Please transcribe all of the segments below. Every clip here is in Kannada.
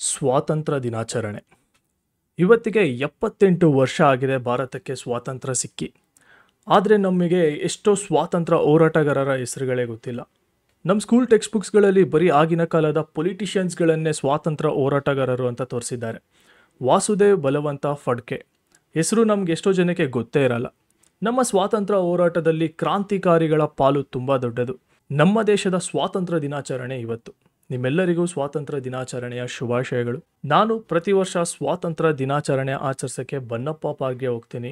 ಸ್ವಾತಂತ್ರ್ಯ ದಿನಾಚರಣೆ. ಇವತ್ತಿಗೆ 78 ವರ್ಷ ಆಗಿದೆ ಭಾರತಕ್ಕೆ ಸ್ವಾತಂತ್ರ್ಯ ಸಿಕ್ಕಿ. ಆದರೆ ನಮಗೆ ಎಷ್ಟೋ ಸ್ವಾತಂತ್ರ್ಯ ಹೋರಾಟಗಾರರ ಹೆಸರುಗಳೇ ಗೊತ್ತಿಲ್ಲ. ನಮ್ಮ ಸ್ಕೂಲ್ ಟೆಕ್ಸ್ಟ್ ಬುಕ್ಸ್ಗಳಲ್ಲಿ ಬರೀ ಆಗಿನ ಕಾಲದ ಪೊಲಿಟಿಷಿಯನ್ಸ್ಗಳನ್ನೇ ಸ್ವಾತಂತ್ರ್ಯ ಹೋರಾಟಗಾರರು ಅಂತ ತೋರಿಸಿದ್ದಾರೆ. ವಾಸುದೇವ್ ಬಲವಂತ ಫಡ್ಕೆ ಹೆಸರು ನಮ್ಗೆ ಎಷ್ಟೋ ಜನಕ್ಕೆ ಗೊತ್ತೇ ಇರಲ್ಲ. ನಮ್ಮ ಸ್ವಾತಂತ್ರ್ಯ ಹೋರಾಟದಲ್ಲಿ ಕ್ರಾಂತಿಕಾರಿಗಳ ಪಾಲು ತುಂಬ ದೊಡ್ಡದು. ನಮ್ಮ ದೇಶದ ಸ್ವಾತಂತ್ರ್ಯ ದಿನಾಚರಣೆ ಇವತ್ತು. ನಿಮ್ಮೆಲ್ಲರಿಗೂ ಸ್ವಾತಂತ್ರ್ಯ ದಿನಾಚರಣೆಯ ಶುಭಾಶಯಗಳು. ನಾನು ಪ್ರತಿ ವರ್ಷ ಸ್ವಾತಂತ್ರ್ಯ ದಿನಾಚರಣೆ ಆಚರಿಸೋಕ್ಕೆ ಬನ್ನಪ್ಪ ಪಾರ್ಕ್ಗೆ ಹೋಗ್ತೀನಿ.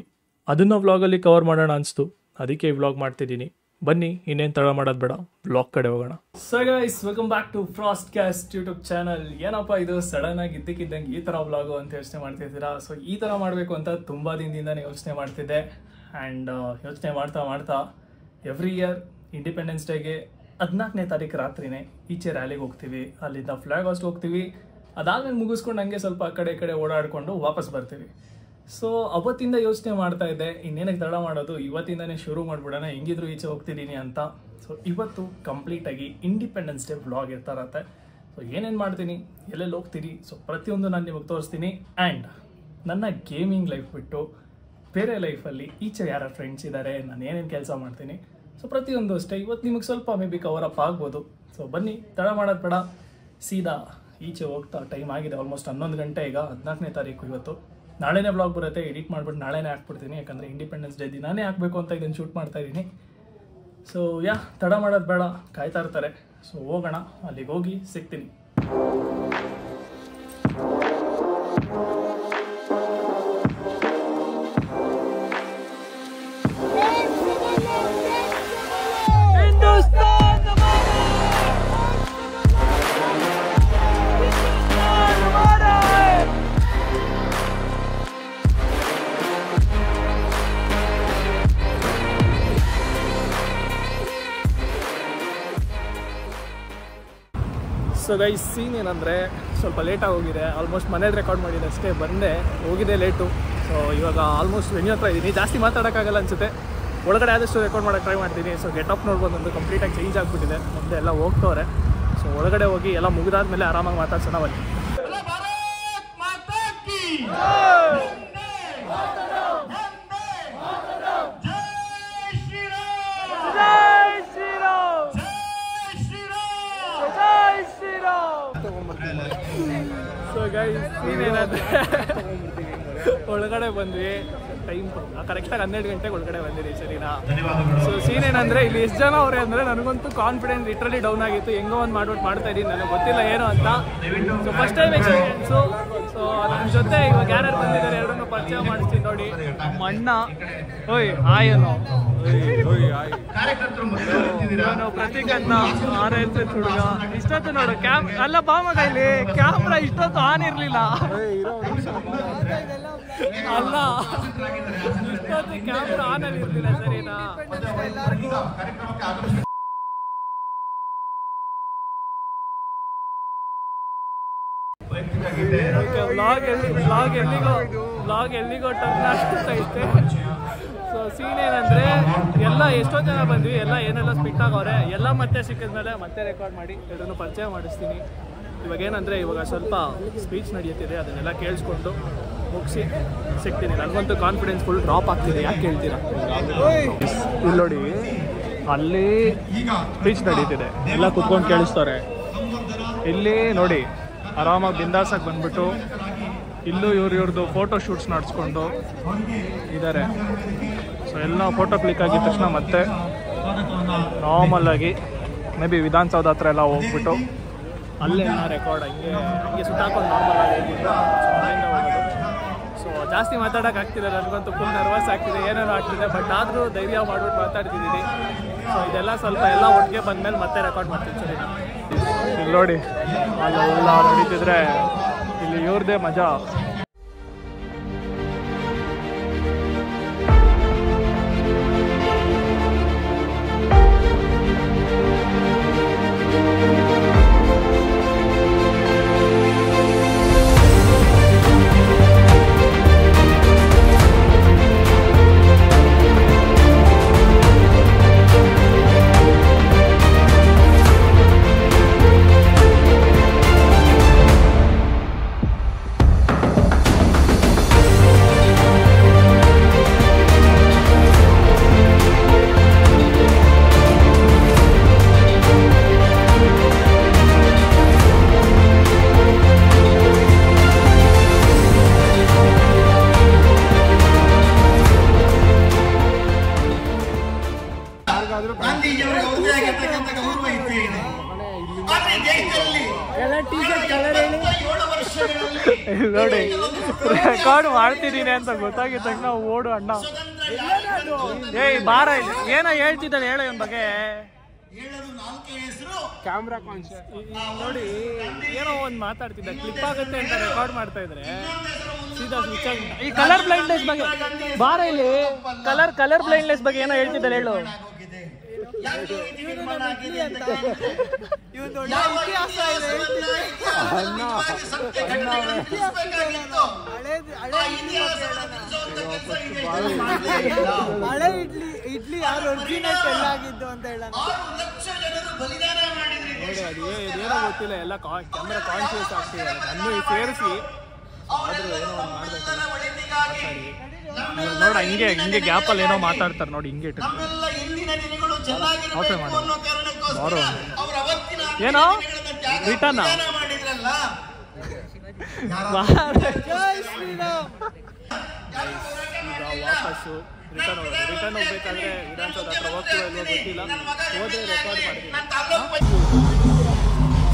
ಅದನ್ನು ವ್ಲಾಗಲ್ಲಿ ಕವರ್ ಮಾಡೋಣ ಅನಿಸ್ತು, ಅದಕ್ಕೆ ಈ ವ್ಲಾಗ್ ಮಾಡ್ತಿದ್ದೀನಿ. ಬನ್ನಿ, ಇನ್ನೇನು ತಡ ಮಾಡೋದು ಬೇಡ, ವ್ಲಾಗ್ ಕಡೆ ಹೋಗೋಣ. So guys, welcome back to frost cast YouTube channel. ಏನಪ್ಪ ಇದು ಸಡನ್ ಆಗಿ ಇದ್ದಕ್ಕಿದ್ದಂಗೆ ಈ ಥರ ವ್ಲಾಗು ಅಂತ ಯೋಚನೆ ಮಾಡ್ತಿದ್ದೀರಾ? ಸೊ ಈ ಥರ ಮಾಡಬೇಕು ಅಂತ ತುಂಬ ದಿನದಿಂದನೇ ಯೋಚನೆ ಮಾಡ್ತಿದ್ದೆ. ಆ್ಯಂಡ್ ಯೋಚನೆ ಮಾಡ್ತಾ ಎವ್ರಿ ಇಯರ್ ಇಂಡಿಪೆಂಡೆನ್ಸ್ ಡೇಗೆ 14ನೇ ತಾರೀಕು ರಾತ್ರಿನೇ ಈಚೆ ರ್ಯಾಲಿಗೆ ಹೋಗ್ತೀವಿ. ಅಲ್ಲಿಂದ ಫ್ಲಾಗ್ ಹಾಸ್ಟ್ ಹೋಗ್ತೀವಿ. ಅದಾದ್ಮೇಲೆ ಮುಗಿಸ್ಕೊಂಡು ಹಂಗೆ ಸ್ವಲ್ಪ ಆ ಕಡೆ ಓಡಾಡಿಕೊಂಡು ವಾಪಸ್ ಬರ್ತೀವಿ. ಸೊ ಅವತ್ತಿಂದ ಯೋಚನೆ ಮಾಡ್ತಾ ಇದ್ದೆ, ಇನ್ನೇನಕ್ಕೆ ತಡ ಮಾಡೋದು, ಇವತ್ತಿಂದನೇ ಶುರು ಮಾಡಿಬಿಡೋಣ, ಹೆಂಗಿದ್ರು ಈಚೆ ಹೋಗ್ತಿದ್ದೀನಿ ಅಂತ. ಸೊ ಇವತ್ತು ಕಂಪ್ಲೀಟಾಗಿ ಇಂಡಿಪೆಂಡೆನ್ಸ್ ಡೇ ವ್ಲಾಗ್ ಇರ್ತಾರತ್ತೆ. ಸೊ ಏನೇನು ಮಾಡ್ತೀನಿ, ಎಲ್ಲೆಲ್ಲಿ ಹೋಗ್ತೀನಿ, ಸೊ ಪ್ರತಿಯೊಂದು ನಾನು ನಿಮಗೆ ತೋರಿಸ್ತೀನಿ. ಆ್ಯಂಡ್ ನನ್ನ ಗೇಮಿಂಗ್ ಲೈಫ್ ಬಿಟ್ಟು ಬೇರೆ ಲೈಫಲ್ಲಿ ಈಚೆ ಯಾರ ಫ್ರೆಂಡ್ಸ್ ಇದ್ದಾರೆ, ನಾನು ಏನೇನು ಕೆಲಸ ಮಾಡ್ತೀನಿ, ಸೊ ಪ್ರತಿಯೊಂದು ಅಷ್ಟೇ ಇವತ್ತು ನಿಮಗೆ ಸ್ವಲ್ಪ ಮೇ ಬಿ ಕವರ್ ಅಪ್ ಆಗ್ಬೋದು. ಸೊ ಬನ್ನಿ, ತಡ ಮಾಡೋದು ಬೇಡ, ಸೀದಾ ಈಚೆ ಹೋಗ್ತಾ. ಟೈಮ್ ಆಗಿದೆ ಆಲ್ಮೋಸ್ಟ್ 11 ಗಂಟೆ. ಈಗ 14ನೇ ತಾರೀಕು ಇವತ್ತು. ನಾಳೆನೇ ವ್ಲಾಗ್ ಬರುತ್ತೆ, ಎಡಿಟ್ ಮಾಡಿಬಿಟ್ಟು ನಾಳೆನೇ ಹಾಕ್ಬಿಡ್ತೀನಿ. ಯಾಕಂದರೆ ಇಂಡಿಪೆಂಡೆನ್ಸ್ ಡೇ ದಿನಾನೇ ಹಾಕಬೇಕು ಅಂತ ಇದನ್ನು ಶೂಟ್ ಮಾಡ್ತಾ ಇದ್ದೀನಿ. ಸೊ ತಡ ಮಾಡೋದು ಬೇಡ, ಕಾಯ್ತಾ ಇರ್ತಾರೆ. ಸೊ ಹೋಗೋಣ, ಅಲ್ಲಿಗೆ ಹೋಗಿ ಸಿಗ್ತೀನಿ. ಸೊ ಗೈಸ್, ಸೀನ್ ಏನಂದರೆ ಸ್ವಲ್ಪ ಲೇಟಾಗಿ ಹೋಗಿದೆ. ಆಲ್ಮೋಸ್ಟ್ ಮನೇಲಿ ರೆಕಾರ್ಡ್ ಮಾಡಿದೆ ಅಷ್ಟೇ, ಬಂದೆ ಹೋಗಿದೆ ಲೇಟು. ಸೊ ಇವಾಗ ಆಲ್ಮೋಸ್ಟ್ ವೆನ್ಯೂ ಹತ್ರ ಇದ್ದೀನಿ. ಜಾಸ್ತಿ ಮಾತಾಡೋಕ್ಕಾಗಲ್ಲ ಅನಿಸುತ್ತೆ, ಒಳಗಡೆ ಆದಷ್ಟು ರೆಕಾರ್ಡ್ ಮಾಡೋಕ್ಕೆ ಟ್ರೈ ಮಾಡ್ತೀನಿ. ಸೊ ಗೆಟಪ್ ನೋಡ್ಬೋದು, ಒಂದು ಕಂಪ್ಲೀಟಾಗಿ ಚೇಂಜ್ ಆಗಿಬಿಟ್ಟಿದೆ. ಮುಂದೆ ಎಲ್ಲ ಹೋಗ್ತವ್ರೆ. ಸೊ ಒಳಗಡೆ ಹೋಗಿ ಎಲ್ಲ ಮುಗಿದಾದ್ಮೇಲೆ ಆರಾಮಾಗಿ ಮಾತಾಡ್ಸೋಣ ಬನ್ನಿ. ಸೊ ಗೈಸ್, ಸೀನ್ ಏನಂದರೆ ಒಳಗಡೆ ಬಂದ್ವಿ. ಟೈಮ್ ಕರೆಕ್ಟಾಗಿ 12 ಗಂಟೆಗೆ ಒಳಗಡೆ ಬಂದಿರಿ, ಸರಿನಾ? ಸೊ ಸೀನ್ ಏನಂದರೆ ಇಲ್ಲಿ ಎಷ್ಟು ಜನ ಅವರೇ ಅಂದರೆ ನನಗಂತೂ ಕಾನ್ಫಿಡೆನ್ಸ್ ಲಿಟ್ರಲಿ ಡೌನ್ ಆಗಿತ್ತು. ಹೆಂಗೋ ಒಂದು ಮಾಡ್ತಾ ಇದ್ದೀನಿ, ನನಗೆ ಗೊತ್ತಿಲ್ಲ ಏನು ಅಂತ. So first time experience. So ನನ್ನ ಜೊತೆ ಇವಾಗ ಯಾರ್ಯಾರು ಬಂದಿದ್ದಾರೆ ಎರಡನ್ನೂ ಪರಿಚಯ ಮಾಡಿಸ್ತೀನಿ ನೋಡಿ. ನಮ್ಮ ಅಣ್ಣ, ಓಯ್ ಹಾಯ್ ಅನ್ನೋ, ಪ್ರತೀಕ್ ಅಂತ RLZ ಹುಡುಗ. ಇಷ್ಟೊತ್ತು ನೋಡು ಅಲ್ಲ ಬಾ ಮಗ, ಇಲ್ಲಿ ಕ್ಯಾಮ್ರಾ ಇಷ್ಟೊತ್ತು ಆನ್ ಇರ್ಲಿಲ್ಲ ಅಲ್ಲ, ಇಷ್ಟೊತ್ತು ಕ್ಯಾಮ್ರಾ ಆನ್ ಅಲ್ಲಿ ಇರ್ಲಿಲ್ಲ, ಸರಿನಾ? ವ್ಲಾಗ್ ಎಲ್ಲಿಗೋ ಟರ್ನ್ ಆಗ್ತಾ ಇತ್ತೆ. ಸೊ ಸೀನ್ ಏನಂದರೆ ಎಲ್ಲ ಎಷ್ಟೋ ಜನ ಬಂದ್ವಿ, ಎಲ್ಲ ಏನೆಲ್ಲ ಸ್ಪಿಟ್ ಆಗವ್ರೆ, ಎಲ್ಲ ಮತ್ತೆ ಸಿಕ್ಕಿದ್ಮೇಲೆ ಮತ್ತೆ ರೆಕಾರ್ಡ್ ಮಾಡಿ ಎಲ್ಲರನ್ನು ಪರಿಚಯ ಮಾಡಿಸ್ತೀನಿ. ಇವಾಗ ಏನಂದರೆ ಇವಾಗ ಸ್ವಲ್ಪ ಸ್ಪೀಚ್ ನಡೆಯುತ್ತಿದೆ, ಅದನ್ನೆಲ್ಲ ಕೇಳಿಸ್ಕೊಂಡು ಮುಗಿಸಿ ಸಿಗ್ತೀನಿ. ನನಗಂತೂ ಕಾನ್ಫಿಡೆನ್ಸ್ ಫುಲ್ ಡ್ರಾಪ್ ಆಗ್ತಿದೆ. ಯಾಕೆ ಹೇಳ್ತೀರಾ? ಇಲ್ಲಿ ನೋಡಿ, ಅಲ್ಲಿ ಸ್ಪೀಚ್ ನಡೀತಿದೆ, ಎಲ್ಲ ಕುತ್ಕೊಂಡು ಕೇಳಿಸ್ತಾರೆ. ಇಲ್ಲಿ ನೋಡಿ ಆರಾಮಾಗಿ ಬಿಂದಾಸಾಗಿ ಬಂದ್ಬಿಟ್ಟು ಇಲ್ಲೂ ಇವ್ರದ್ದು ಫೋಟೋ ಶೂಟ್ಸ್ ನಡೆಸ್ಕೊಂಡು ಇದ್ದಾರೆ. ಸೊ ಎಲ್ಲ ಫೋಟೋ ಕ್ಲಿಕ್ ಆಗಿದ ತಕ್ಷಣ ಮತ್ತೆ ನಾರ್ಮಲ್ಲಾಗಿ ಮೇ ಬಿ ವಿಧಾನಸೌಧ ಹತ್ರ ಎಲ್ಲ ಹೋಗ್ಬಿಟ್ಟು ಅಲ್ಲೇ ರೆಕಾರ್ಡ್ ಹಂಗೆ ಸುತ್ತಾಕೊಂಡು ನಾರ್ಮಲ್ ಆಗಿ ಹೋಗ್ಬಿಟ್ಟು ಸೊ ಜಾಸ್ತಿ ಮಾತಾಡೋಕೆ ಆಗ್ತಿಲ್ಲ. ನನಗಂತೂ ಫುಲ್ ನರ್ವಸ್ ಆಗ್ತಿದೆ, ಏನೇನೋ ಆಗ್ತಿದೆ. ಬಟ್ ಆದರೂ ಧೈರ್ಯ ಮಾಡ್ಬಿಟ್ಟು ಮಾತಾಡ್ತಿದ್ದೀನಿ. ಸೊ ಇದೆಲ್ಲ ಸ್ವಲ್ಪ ಎಲ್ಲ ಒಟ್ಟಿಗೆ ಬಂದಮೇಲೆ ಮತ್ತೆ ರೆಕಾರ್ಡ್ ಮಾಡ್ತೀನಿ, ಸರಿ? ಇಲ್ಲಿ ನೋಡಿ, ಅಲ್ಲೆಲ್ಲ ನಡೀತಿದ್ರೆ ಇಲ್ಲಿ ಇವ್ರದ್ದೇ ಮಜಾ. ನೋಡಿ ರೆಕಾರ್ಡ್ ಮಾಡ್ತಿದ್ದೀನಿ ಅಂತ ಗೊತ್ತಾಗಿದ್ದ ತಕ್ಷಣ ಓಡು ಅಣ್ಣ. ಏಯ್ ಬಾರ ಇಲ್ಲಿ ಏನೋ ಹೇಳ್ತಿದ್ದಾನೆ ಹೇಳ ಇವನ್ ಬಗ್ಗೆ. ಕ್ಯಾಮ್ರಾ ಕಾನ್ಶಿಯಸ್ ನೋಡಿ ಏನೋ ಒಂದು ಮಾತಾಡ್ತಿದ್ದ, ಕ್ಲಿಪ್ ಆಗುತ್ತೆ ಅಂತ ರೆಕಾರ್ಡ್ ಮಾಡ್ತಾ ಇದ್ರೆ ಸೀದಾ ಸ್ವಿಚ್ ಆಗಿ. ಈ ಕಲರ್ ಬ್ಲೈಂಡ್ನೆಸ್ ಬಗ್ಗೆ ಬಾರ ಇಲ್ಲಿ, ಕಲರ್ ಬ್ಲೈಂಡ್ನೆಸ್ ಬಗ್ಗೆ ಏನೋ ಹೇಳ್ತಿದ್ದಾರೆ ಹೇಳು. ಹಳೆ ಇಡ್ಲಿ ಯಾರು ಒರಿಜಿನಲ್ ಆಗಿದ್ದು ಅಂತ ಹೇಳೋಣ. ನೋಡಿ ಅದೇನೋ ಗೊತ್ತಿಲ್ಲ, ಎಲ್ಲ ಕ್ಯಾಮ್ರಾ ಕಾನ್ಶಿಯಸ್ ಆಗ್ತಿದೆ. ನನ್ನೂ ಸೇರಿಸಿ ಆದ್ರೂ ಏನೋ ಒಂದು ಮಾಡ್ಬೇಕಲ್ಲ ನೋಡ. ಹಿಂಗೆ ಗ್ಯಾಪಲ್ಲಿ ಏನೋ ಮಾತಾಡ್ತಾರೆ ನೋಡಿ, ಹಿಂಗೆ ಇಟ್ಟು ಓಕೆ ಮಾಡಿ ಬಾರೋ ಏನೋ ರಿಟರ್ನ್ ವಾಪಸ್ಸು ರಿಟರ್ನ್ ಹೋಗ್ಬೇಕಾದ್ರೆ ವಿಧಾನಸೌಧ ಹತ್ರ ಹೋಗ್ತೀವೋ ಇಲ್ವೋ ಗೊತ್ತಿಲ್ಲ, ಹೋದ್ರೆ ರೆಕಾರ್ಡ್ ಮಾಡ್ತೀನಿ.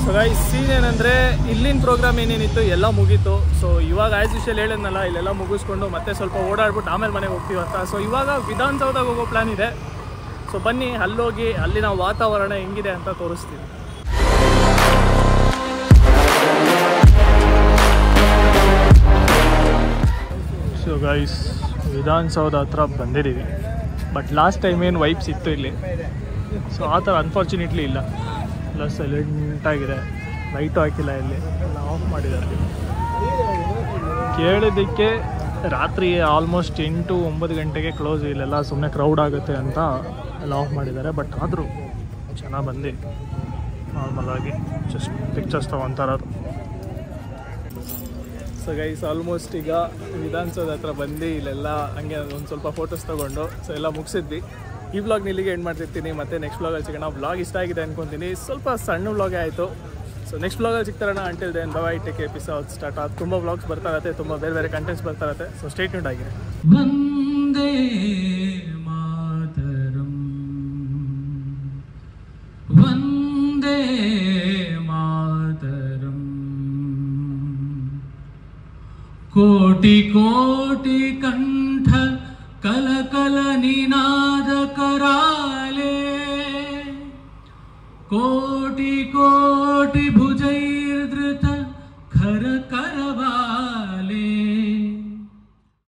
ಸೊ ಗೈಸ್ ಸೀನ್ ಏನಂದರೆ ಇಲ್ಲಿನ ಪ್ರೋಗ್ರಾಮ್ ಏನೇನಿತ್ತು ಎಲ್ಲ ಮುಗೀತು. ಸೊ ಇವಾಗ ಆ್ಯಸ್ ಯೂಶುವಲ್ ಹೇಳಿದ್ನಲ್ಲ, ಇಲ್ಲೆಲ್ಲ ಮುಗಿಸ್ಕೊಂಡು ಮತ್ತೆ ಸ್ವಲ್ಪ ಓಡಾಡ್ಬಿಟ್ಟು ಆಮೇಲೆ ಮನೆಗೆ ಹೋಗ್ತೀವಂತ. ಸೊ ಇವಾಗ ವಿಧಾನಸೌಧಕ್ಕೆ ಹೋಗೋ ಪ್ಲ್ಯಾನ್ ಇದೆ. ಸೊ ಬನ್ನಿ ಅಲ್ಲೋಗಿ ಅಲ್ಲಿನ ವಾತಾವರಣ ಹೆಂಗಿದೆ ಅಂತ ತೋರಿಸ್ತೀನಿ. ಸೊ ಗೈಸ್ ವಿಧಾನಸೌಧ ಹತ್ರ ಬಂದಿದ್ದೀವಿ. ಬಟ್ ಲಾಸ್ಟ್ ಟೈಮ್ ಏನು ವೈಬ್ಸ್ ಇತ್ತು ಇಲ್ಲಿ, ಸೊ ಆ ಥರ ಅನ್ಫಾರ್ಚುನೇಟ್ಲಿ ಇಲ್ಲ. ಎಲ್ಲ ಸೈಲೆಂಟಾಗಿದೆ, ಲೈಟು ಹಾಕಿಲ್ಲ, ಇಲ್ಲಿ ಎಲ್ಲ ಆಫ್ ಮಾಡಿದ್ದಾರೆ. ಕೇಳಿದ್ದಕ್ಕೆ ರಾತ್ರಿ ಆಲ್ಮೋಸ್ಟ್ 8-9 ಗಂಟೆಗೆ ಕ್ಲೋಸ್, ಇಲ್ಲೆಲ್ಲ ಸುಮ್ಮನೆ ಕ್ರೌಡ್ ಆಗುತ್ತೆ ಅಂತ ಎಲ್ಲ ಆಫ್ ಮಾಡಿದ್ದಾರೆ. ಬಟ್ ಆದರೂ ಚೆನ್ನಾಗಿ ಬಂದು ನಾರ್ಮಲಾಗಿ ಜಸ್ಟ್ ಪಿಕ್ಚರ್ಸ್ ತೊಗೊತಾರದು. ಸೊ ಗೈಸ್ ಆಲ್ಮೋಸ್ಟ್ ಈಗ ವಿಧಾನಸೌಧ ಹತ್ರ ಬಂದು ಇಲ್ಲೆಲ್ಲ ಹಂಗೆ ಒಂದು ಸ್ವಲ್ಪ ಫೋಟೋಸ್ ತೊಗೊಂಡು ಸೊ ಎಲ್ಲ ಮುಗಿಸಿದ್ವಿ. ಈ ವ್ಲಾಗ್ನ ಇಲ್ಲಿಗೆ ಎಂಡ್ ಮಾಡ್ತಿರ್ತೀನಿ. ಮತ್ತೆ ನೆಕ್ಸ್ಟ್ ವ್ಲಾಗಲ್ಲಿ ಸಿಗೋಣ. ವ್ಲಾಗ್ ಇಷ್ಟ ಆಗಿದೆ ಅಂದ್ಕೊತೀನಿ, ಸ್ವಲ್ಪ ಸಣ್ಣ ವ್ಲಾಗೇ ಆಯಿತು. ಸೊ ನೆಕ್ಸ್ಟ್ ವ್ಲಾಗಲ್ಲಿ ಸಿಗ್ತಾರಣ. Until then bye, take episode start ಆದ ತುಂಬ ವ್ಲಾಗ್ಸ್ ಬರ್ತಾ ಇರುತ್ತೆ, ತುಂಬ ಬೇರೆ ಬೇರೆ ಕಂಟೆಂಟ್ಸ್ ಬರ್ತಾ ಇರುತ್ತೆ. ಸೊ ಸ್ಟೇ ಟ್ಯೂನ್ಡ್ ಆಗಿದೆ. ವಂದೇ ಮಾತರಂ, ವಂದೇ ಮಾತರಂ, ಕೋಟಿ ಕೋಟಿ ಕಂಠ ಕಲ ಕಲ ನಿನಾದ कराले, कोटि कोटि